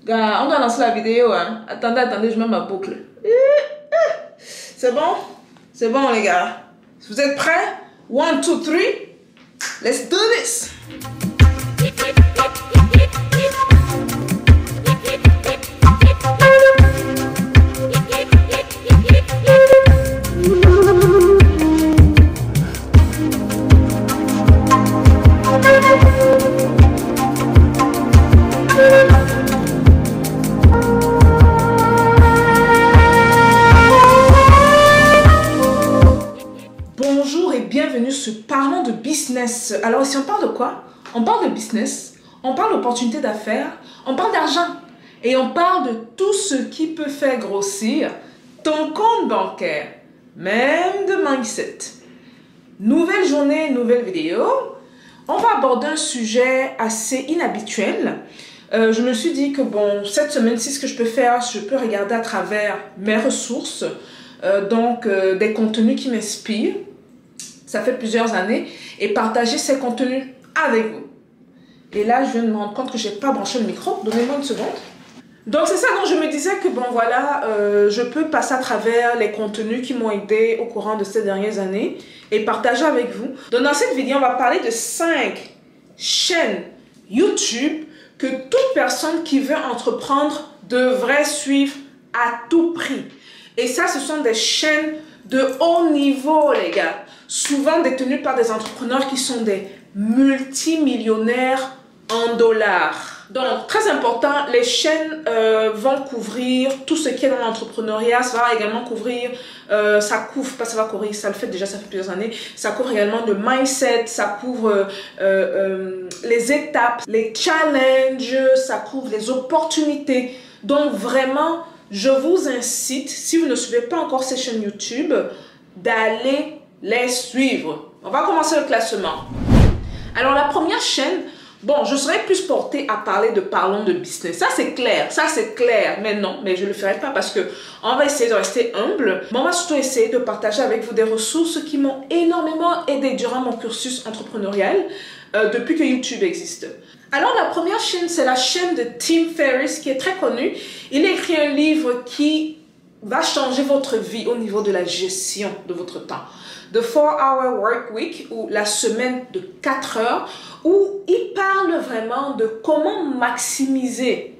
Gars, on doit lancer la vidéo, hein. Attendez, je mets ma boucle. C'est bon? C'est bon, les gars. Vous êtes prêts? 1, 2, 3. Let's do this! Bonjour et bienvenue sur Parlons de business. Alors ici on parle de quoi? On parle de business, on parle d'opportunités d'affaires, on parle d'argent et on parle de tout ce qui peut faire grossir ton compte bancaire, même de mindset. Nouvelle journée, nouvelle vidéo. On va aborder un sujet assez inhabituel. Je me suis dit que bon, cette semaine-ci, ce que je peux faire, je peux regarder à travers mes ressources, des contenus qui m'inspirent. Ça fait plusieurs années et partager ces contenus avec vous. Et là, je viens de me rendre compte que je n'ai pas branché le micro. Donnez-moi une seconde. Donc, c'est ça dont je me disais que bon, voilà, je peux passer à travers les contenus qui m'ont aidé au courant de ces dernières années et partager avec vous. Donc, dans cette vidéo, on va parler de 5 chaînes YouTube que toute personne qui veut entreprendre devrait suivre à tout prix. Et ça, ce sont des chaînes de haut niveau, les gars. Souvent détenues par des entrepreneurs qui sont des multimillionnaires en dollars. Donc, très important, les chaînes vont couvrir tout ce qui est dans l'entrepreneuriat. Ça va également couvrir, ça le fait déjà, ça fait plusieurs années. Ça couvre également le mindset, ça couvre les étapes, les challenges, ça couvre les opportunités. Donc, vraiment, je vous incite, si vous ne suivez pas encore ces chaînes YouTube, d'aller les suivre. On va commencer le classement. Alors, la première chaîne, bon, je serais plus portée à parler de Parlons de business. Ça, c'est clair. Mais non, mais je ne le ferai pas parce que on va essayer de rester humble. Mais on va surtout essayer de partager avec vous des ressources qui m'ont énormément aidé durant mon cursus entrepreneurial depuis que YouTube existe. Alors, la première chaîne, c'est la chaîne de Tim Ferriss qui est très connue. Il a écrit un livre qui va changer votre vie au niveau de la gestion de votre temps. The 4-Hour Work Week, ou la semaine de 4 heures, où il parle vraiment de comment maximiser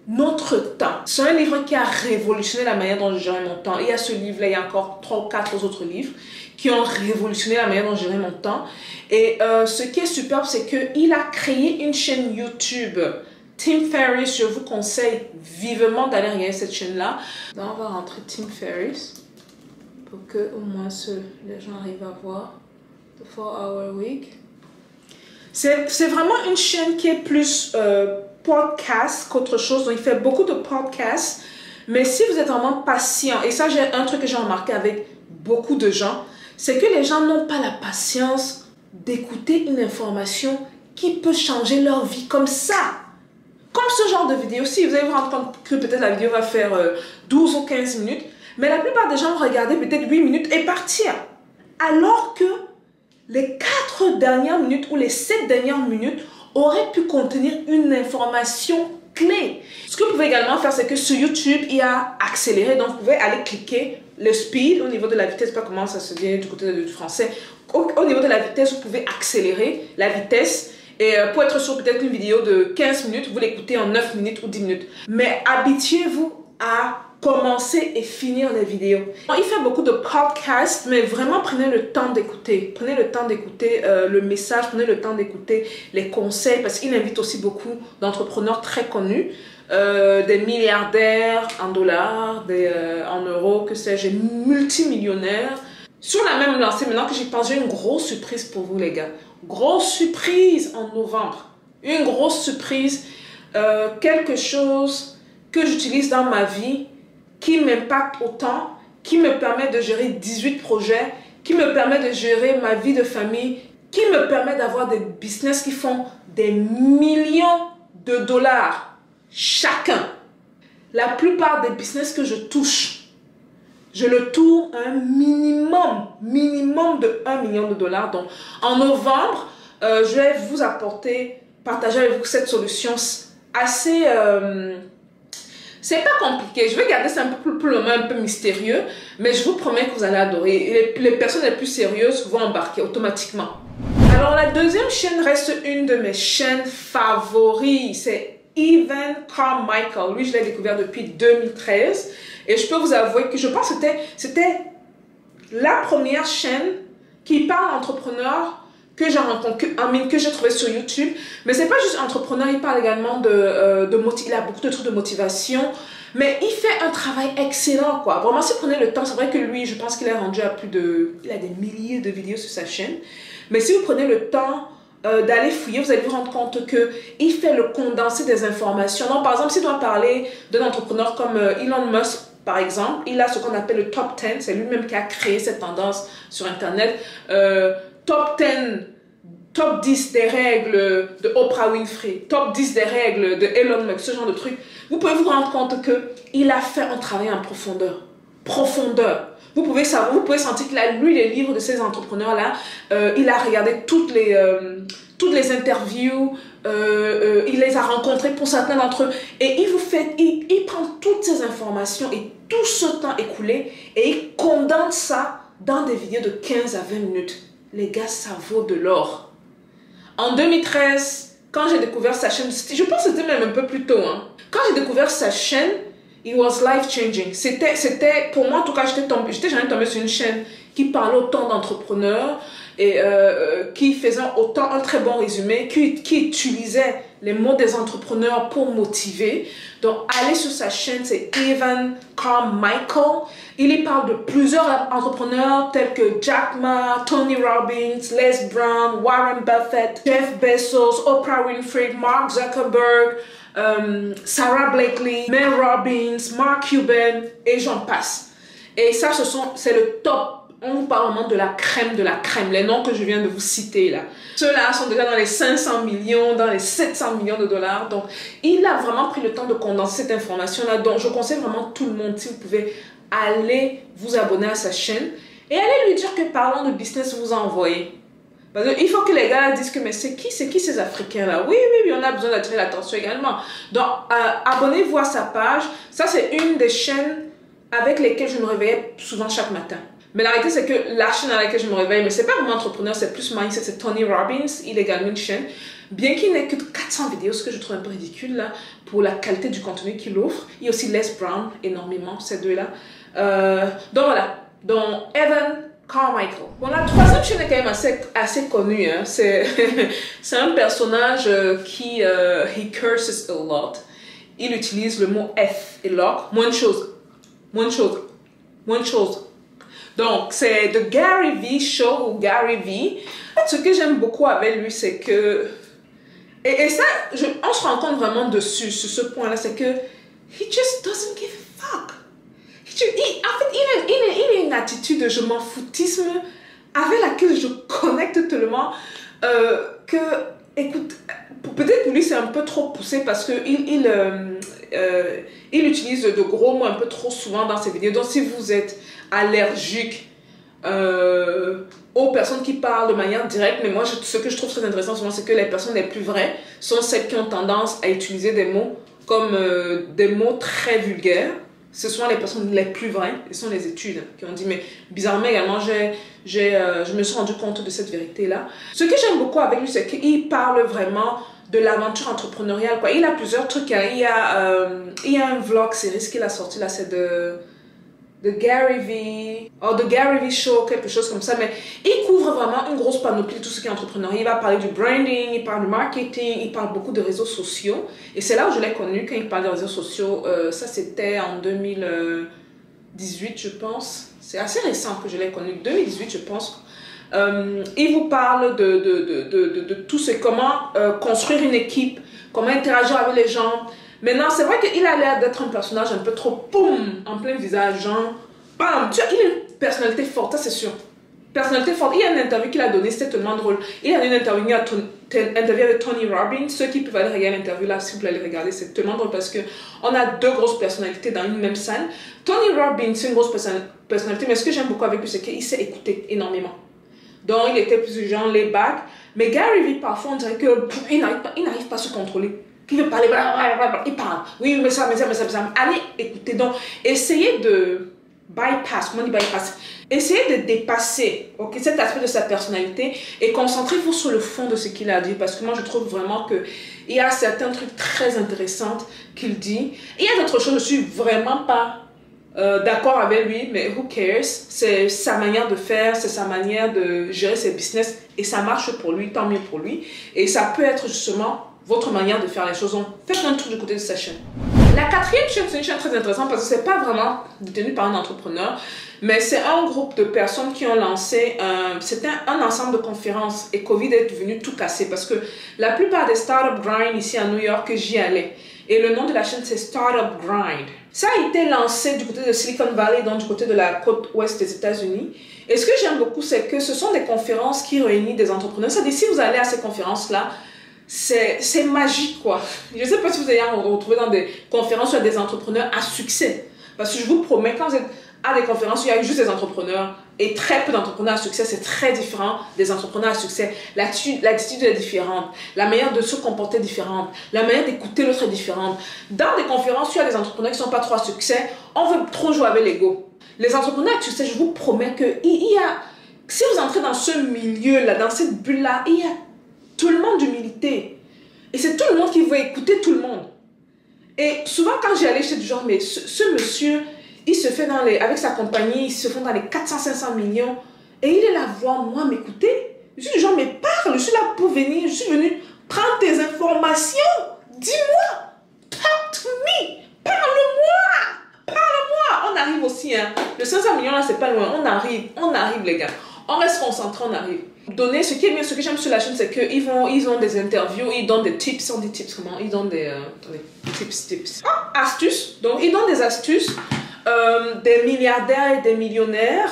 notre temps. C'est un livre qui a révolutionné la manière dont je gérais mon temps. Il y a ce livre-là, il y a encore 3 ou 4 autres livres qui ont révolutionné la manière dont je gérais mon temps. Et ce qui est superbe, c'est qu'il a créé une chaîne YouTube. Tim Ferriss, je vous conseille vivement d'aller regarder cette chaîne-là. On va rentrer Tim Ferriss pour que au moins les gens arrivent à voir. The 4-Hour Week. C'est vraiment une chaîne qui est plus podcast qu'autre chose. Donc, il fait beaucoup de podcasts. Mais si vous êtes vraiment patient, et ça, j'ai un truc que j'ai remarqué avec beaucoup de gens, c'est que les gens n'ont pas la patience d'écouter une information qui peut changer leur vie comme ça. Comme ce genre de vidéo. Si vous allez vous rendre compte que peut-être la vidéo va faire 12 ou 15 minutes, mais la plupart des gens vont regarder peut-être 8 minutes et partir. Alors que les 4 dernières minutes ou les 7 dernières minutes auraient pu contenir une information clé. Ce que vous pouvez également faire, c'est que sur YouTube, il y a accéléré. Donc, vous pouvez aller cliquer le speed au niveau de la vitesse. Je ne sais pas comment ça se dit du côté du français. Au niveau de la vitesse, vous pouvez accélérer la vitesse. Et pour être sur peut-être une vidéo de 15 minutes, vous l'écoutez en 9 minutes ou 10 minutes. Mais habituez-vous à commencer et finir les vidéos. Il fait beaucoup de podcasts, mais vraiment prenez le temps d'écouter. Prenez le temps d'écouter le message, prenez le temps d'écouter les conseils, parce qu'il invite aussi beaucoup d'entrepreneurs très connus, des milliardaires en dollars, en euros, que sais-je, multimillionnaires. Sur la même lancée, maintenant que j'y pense, j'ai une grosse surprise pour vous, les gars. Grosse surprise en novembre. Une grosse surprise. Quelque chose que j'utilise dans ma vie qui m'impacte autant, qui me permet de gérer 18 projets, qui me permet de gérer ma vie de famille, qui me permet d'avoir des business qui font des millions de dollars chacun. La plupart des business que je touche, je le tourne un minimum de 1 million de dollars. Donc, en novembre, je vais vous partager avec vous cette solution assez C'est pas compliqué. Je vais garder ça un peu plus le un peu mystérieux, mais je vous promets que vous allez adorer. Les personnes les plus sérieuses vont embarquer automatiquement. Alors, la deuxième chaîne reste une de mes chaînes favoris. C'est Evan Carmichael. Lui, je l'ai découvert depuis 2013. Et je peux vous avouer que je pense que c'était la première chaîne qui parle d'entrepreneurs que j'ai rencontré, que j'ai trouvé sur YouTube. Mais c'est pas juste entrepreneur, il parle également il a beaucoup de trucs de motivation. Mais il fait un travail excellent, quoi. Vraiment, si vous prenez le temps, c'est vrai que lui, je pense qu'il est rendu à il a des milliers de vidéos sur sa chaîne. Mais si vous prenez le temps d'aller fouiller, vous allez vous rendre compte qu'il fait le condensé des informations. Donc, par exemple, s'il doit parler d'un entrepreneur comme Elon Musk, par exemple, il a ce qu'on appelle le top 10. C'est lui-même qui a créé cette tendance sur Internet. Top 10 des règles de Oprah Winfrey, top 10 des règles de Elon Musk, ce genre de trucs. Vous pouvez vous rendre compte qu'il a fait un travail en profondeur. Vous pouvez sentir qu'il a lu les livres de ces entrepreneurs-là. Il a regardé toutes les interviews. Il les a rencontrés pour certains d'entre eux. Et il prend toutes ces informations et tout ce temps écoulé et il condense ça dans des vidéos de 15 à 20 minutes. Les gars, ça vaut de l'or. En 2013, quand j'ai découvert sa chaîne, je pense que c'était même un peu plus tôt. Hein. Quand j'ai découvert sa chaîne, it was life-changing. C'était, pour moi en tout cas, j'étais jamais tombée sur une chaîne qui parlait autant d'entrepreneurs et qui faisait autant un très bon résumé, qui utilisait les mots des entrepreneurs pour motiver. Donc, allez sur sa chaîne, c'est Evan Carmichael. Il y parle de plusieurs entrepreneurs tels que Jack Ma, Tony Robbins, Les Brown, Warren Buffett, Jeff Bezos, Oprah Winfrey, Mark Zuckerberg, Sarah Blakely, Mel Robbins, Mark Cuban, et j'en passe. Et ça, c'est le top. On vous parle vraiment de la crème de la crème. Les noms que je viens de vous citer là. Ceux-là sont déjà dans les 500 millions, dans les 700 millions de dollars. Donc, il a vraiment pris le temps de condenser cette information-là. Donc, je conseille vraiment tout le monde, si vous pouvez, aller vous abonner à sa chaîne et aller lui dire que parlant de business, vous envoyez. Parce qu'il faut que les gars disent que mais c'est qui ces Africains-là? Oui, on a besoin d'attirer l'attention également. Donc, abonnez-vous à sa page. Ça, c'est une des chaînes avec lesquelles je me réveillais souvent chaque matin. Mais la réalité, c'est que la chaîne à laquelle je me réveille, mais c'est pas vraiment entrepreneur, c'est plus mindset, c'est Tony Robbins. Il a également une chaîne. Bien qu'il n'ait que 400 vidéos, ce que je trouve un peu ridicule là, pour la qualité du contenu qu'il offre. Il y a aussi Les Brown, énormément, ces deux-là. Donc voilà, donc Evan Carmichael. Bon, la troisième chaîne est quand même assez connue. Hein. C'est un personnage qui he curses a lot. Il utilise le mot F et lock. Moins de choses. Donc, c'est The Gary V Show ou Gary V. Ce que j'aime beaucoup avec lui, c'est que... Et ça, on se rend compte vraiment dessus, sur ce point-là, c'est que he just doesn't give a fuck. En fait, il a une attitude de je m'en foutisme avec laquelle je connecte tellement que, écoute, peut-être pour lui c'est un peu trop poussé parce que il utilise de gros mots un peu trop souvent dans ses vidéos. Donc si vous êtes allergique aux personnes qui parlent de manière directe, mais moi ce que je trouve très intéressant souvent c'est que les personnes les plus vraies sont celles qui ont tendance à utiliser des mots comme des mots très vulgaires. Ce sont les personnes les plus vraies, ce sont les études qui ont dit, mais bizarrement également, je me suis rendu compte de cette vérité-là. Ce que j'aime beaucoup avec lui, c'est qu'il parle vraiment de l'aventure entrepreneuriale, quoi. Il a plusieurs trucs, hein. Il y a un vlog série qu'il a sorti là, c'est de Gary V, ou de Gary V Show, quelque chose comme ça, mais il couvre vraiment une grosse panoplie de tout ce qui est entrepreneuriat. Il va parler du branding, il parle du marketing, il parle beaucoup de réseaux sociaux, et c'est là où je l'ai connu, quand il parle des réseaux sociaux, ça c'était en 2018 je pense, c'est assez récent que je l'ai connu, 2018 je pense. Il vous parle de tout ce, comment construire une équipe, comment interagir avec les gens. Maintenant, c'est vrai qu'il a l'air d'être un personnage un peu trop boum, en plein visage, genre, bam, tu vois, il a une personnalité forte, ça c'est sûr. Personnalité forte. Il y a une interview qu'il a donnée, c'était tellement drôle. Il y a une interview avec Tony Robbins. Ceux qui peuvent aller regarder l'interview là, si vous voulez aller regarder, c'est tellement drôle parce qu'on a deux grosses personnalités dans une même scène. Tony Robbins, c'est une grosse personnalité, mais ce que j'aime beaucoup avec lui, c'est qu'il sait écouter énormément. Donc, il était plus du genre laid back. Mais Gary Vee, parfois, on dirait qu'il n'arrive pas à se contrôler. qui veut parler, blablabla, il parle. Oui, mais ça. Allez, écoutez. Donc, essayez de bypass, comment on dit bypass? Essayez de dépasser cet aspect de sa personnalité et concentrez-vous sur le fond de ce qu'il a dit. Parce que moi, je trouve vraiment qu'il y a certains trucs très intéressants qu'il dit. Et il y a d'autres choses, je suis vraiment pas d'accord avec lui, mais who cares? C'est sa manière de faire, c'est sa manière de gérer ses business et ça marche pour lui, tant mieux pour lui. Et ça peut être justement votre manière de faire les choses. Donc, faites un tour du côté de sa chaîne. La quatrième chaîne, c'est une chaîne très intéressante parce que c'est pas vraiment détenu par un entrepreneur, mais c'est un groupe de personnes qui ont lancé, c'était un ensemble de conférences et Covid est venu tout casser parce que la plupart des Startup Grind ici à New York, j'y allais. Et le nom de la chaîne, c'est Startup Grind. Ça a été lancé du côté de Silicon Valley, donc du côté de la côte ouest des États-Unis. Et ce que j'aime beaucoup, c'est que ce sont des conférences qui réunissent des entrepreneurs. C'est-à-dire, si vous allez à ces conférences-là, c'est magique, quoi. Je ne sais pas si vous allez vous retrouver dans des conférences sur des entrepreneurs à succès. Parce que je vous promets, quand vous êtes à des conférences où il y a juste des entrepreneurs et très peu d'entrepreneurs à succès, c'est très différent des entrepreneurs à succès. L'attitude est différente, la manière de se comporter est différente, la manière d'écouter l'autre est différente. Dans des conférences où il y a des entrepreneurs qui ne sont pas trop à succès, on veut trop jouer avec l'ego. Les entrepreneurs à succès, je vous promets que si vous entrez dans ce milieu-là, dans cette bulle-là, il y a tout le monde d'humilité. Et c'est tout le monde qui veut écouter tout le monde. Et souvent, quand j'y allais, j'étais du genre, mais ce monsieur, il se fait avec sa compagnie, il se font dans les 400-500 millions. Et il est là voir moi m'écouter. Je suis du genre, mais parle, je suis là pour venir, je suis venu prendre tes informations. Dis-moi, talk to me, parle-moi. On arrive aussi, hein. Le 500 millions là, c'est pas loin. On arrive les gars. On reste concentré, on arrive. Donner, ce qui est bien, ce que j'aime sur la chaîne, c'est qu'ils ont des interviews, ils donnent des tips, on dit tips comment? Ils donnent des tips. Astuces. Donc, ils donnent des astuces, des milliardaires et des millionnaires,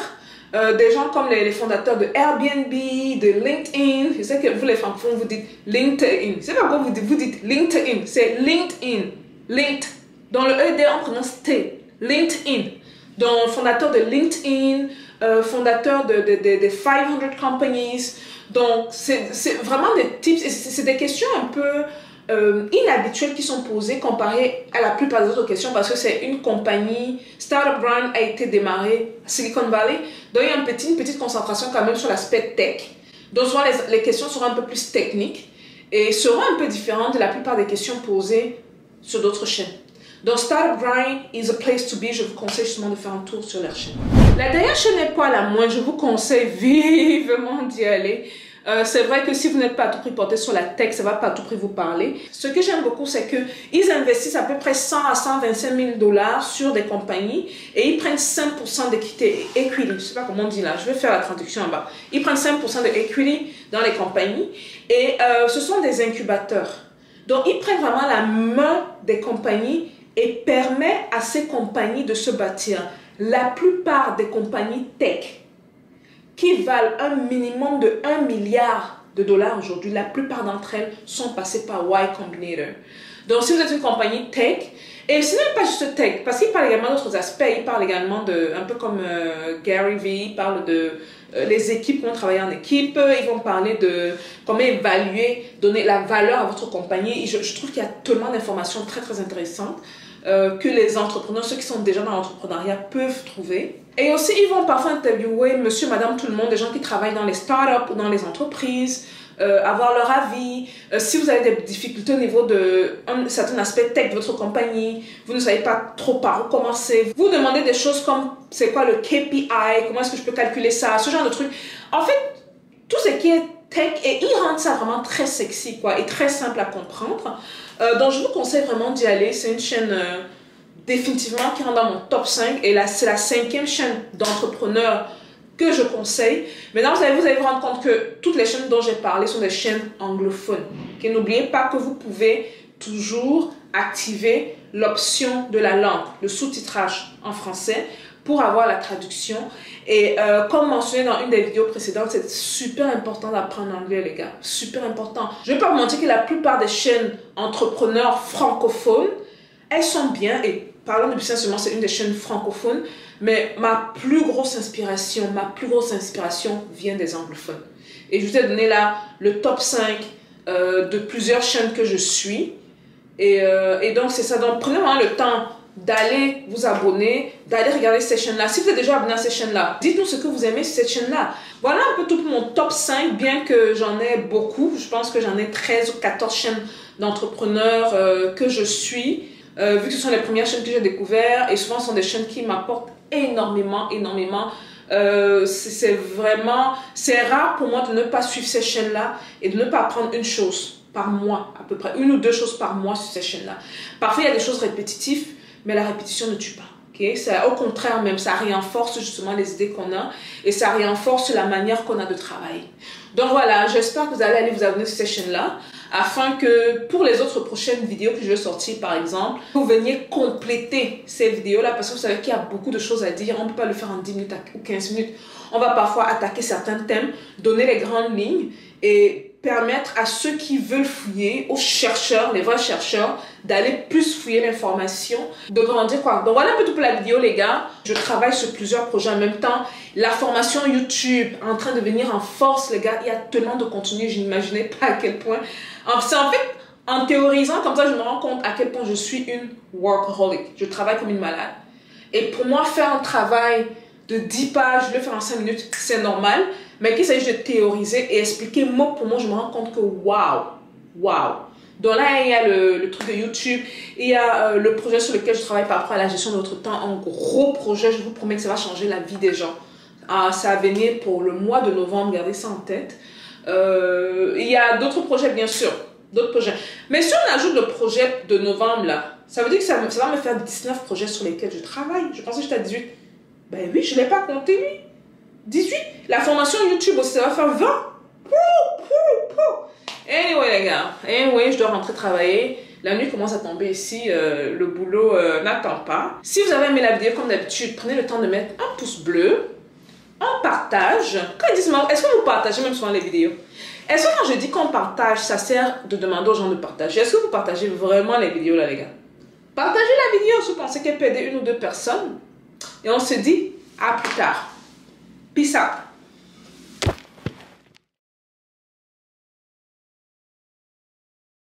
des gens comme les fondateurs de Airbnb, de LinkedIn. Je sais que vous les francophones, vous dites LinkedIn. Je sais pas pourquoi vous dites LinkedIn. C'est LinkedIn. Linked. Dans le ED, on prononce T. LinkedIn. Donc, fondateur de LinkedIn, fondateur de 500 companies. Donc, c'est vraiment des tips. C'est des questions un peu inhabituelles qui sont posées comparées à la plupart des autres questions parce que c'est une compagnie. Startup Grind a été démarré à Silicon Valley. Donc, il y a une petite concentration quand même sur l'aspect tech. Donc, souvent, les questions seront un peu plus techniques et seront un peu différentes de la plupart des questions posées sur d'autres chaînes. Donc, Startup Grind is a place to be. Je vous conseille justement de faire un tour sur leur chaîne. La dernière chaîne n'est pas la moindre. Je vous conseille vivement d'y aller. C'est vrai que si vous n'êtes pas à tout prix porté sur la tech, ça ne va pas à tout prix vous parler. Ce que j'aime beaucoup, c'est qu'ils investissent à peu près 100 à 125 000 $ sur des compagnies et ils prennent 5% d'équité, equity. Je ne sais pas comment on dit là, je vais faire la traduction en bas. Ils prennent 5% de equity dans les compagnies et ce sont des incubateurs. Donc, ils prennent vraiment la main des compagnies et permet à ces compagnies de se bâtir. La plupart des compagnies tech qui valent un minimum de 1 milliard de $ aujourd'hui, la plupart d'entre elles sont passées par Y Combinator. Donc, si vous êtes une compagnie tech, et ce n'est pas juste tech, parce qu'il parle également d'autres aspects, il parle également de, un peu comme Gary Vee, il parle de les équipes, comment travailler en équipe, ils vont parler de comment évaluer, donner la valeur à votre compagnie. Et je trouve qu'il y a tellement d'informations très très intéressantes que les entrepreneurs, ceux qui sont déjà dans l'entrepreneuriat peuvent trouver. Et aussi, ils vont parfois interviewer monsieur, madame, tout le monde, des gens qui travaillent dans les startups ou dans les entreprises, avoir leur avis. Si vous avez des difficultés au niveau d'un certain aspect tech de votre compagnie, vous ne savez pas trop par où commencer, vous demandez des choses comme c'est quoi le KPI, comment est-ce que je peux calculer ça, ce genre de trucs. En fait, tout ce qui est tech, et ils rendent ça vraiment très sexy, quoi, et très simple à comprendre. Donc, je vous conseille vraiment d'y aller. C'est une chaîne définitivement qui rentre dans mon top 5. Et là, c'est la 5e chaîne d'entrepreneurs que je conseille. Maintenant, vous allez vous rendre compte que toutes les chaînes dont j'ai parlé sont des chaînes anglophones. Et n'oubliez pas que vous pouvez toujours activer l'option de la langue, le sous-titrage en français, pour avoir la traduction. Et comme mentionné dans une des vidéos précédentes, c'est super important d'apprendre l'anglais, les gars. Super important. Je ne vais pas vous mentir que la plupart des chaînes entrepreneurs francophones, elles sont bien. Et parlant de business seulement, c'est une des chaînes francophones. Mais ma plus grosse inspiration vient des anglophones. Et je vous ai donné là le top 5 de plusieurs chaînes que je suis. Et donc, c'est ça. Donc, prenez vraiment le temps d'aller vous abonner, d'aller regarder cette chaîne-là. Si vous êtes déjà abonné à cette chaîne-là, dites-nous ce que vous aimez sur cette chaîne-là. Voilà un peu tout pour mon top 5, bien que j'en ai beaucoup. Je pense que j'en ai 13 ou 14 chaînes d'entrepreneurs que je suis, vu que ce sont les premières chaînes que j'ai découvertes. Et souvent, ce sont des chaînes qui m'apportent énormément. C'est rare pour moi de ne pas suivre ces chaînes-là et de ne pas apprendre une chose par mois, à peu près. Une ou deux choses par mois sur ces chaînes-là. Parfois, il y a des choses répétitives, mais la répétition ne tue pas. Okay? Au contraire même, ça renforce justement les idées qu'on a et ça renforce la manière qu'on a de travailler. Donc voilà, j'espère que vous allez aller vous abonner sur cette chaîne-là afin que pour les autres prochaines vidéos que je vais sortir par exemple, vous veniez compléter ces vidéos-là parce que vous savez qu'il y a beaucoup de choses à dire. On ne peut pas le faire en 10 minutes ou 15 minutes. On va parfois attaquer certains thèmes, donner les grandes lignes et permettre à ceux qui veulent fouiller, aux chercheurs, les vrais chercheurs, d'aller plus fouiller l'information, de grandir quoi. Donc voilà un peu tout pour la vidéo les gars. Je travaille sur plusieurs projets en même temps. La formation YouTube est en train de venir en force les gars. Il y a tellement de contenu, je n'imaginais pas à quel point. C'est en fait, en théorisant comme ça, je me rends compte à quel point je suis une workaholic. Je travaille comme une malade. Et pour moi, faire un travail de 10 pages, le faire en 5 minutes, c'est normal. Mais qu'il s'agit de théoriser et expliquer mot pour mot, je me rends compte que waouh. Donc là, il y a le truc de YouTube, il y a le projet sur lequel je travaille par rapport à la gestion de votre temps, un gros projet, je vous promets que ça va changer la vie des gens. Ça va venir pour le mois de novembre, gardez ça en tête. Il y a d'autres projets, bien sûr, d'autres projets. Mais si on ajoute le projet de novembre, là, ça veut dire que ça va me faire 19 projets sur lesquels je travaille. Je pensais que j'étais à 18. Ben oui, je ne l'ai pas compté, lui. 18. La formation YouTube aussi, ça va faire 20. Anyway, les gars. Anyway, je dois rentrer travailler. La nuit commence à tomber ici. Le boulot n'attend pas. Si vous avez aimé la vidéo, comme d'habitude, prenez le temps de mettre un pouce bleu. Un partage. Quand ils disent, est-ce que vous partagez même souvent les vidéos? Est-ce que quand je dis qu'on partage, ça sert de demander aux gens de partager? Est-ce que vous partagez vraiment les vidéos là, les gars? Partagez la vidéo si vous pensez qu'elle peut aider une ou deux personnes. Et on se dit à plus tard. Peace out.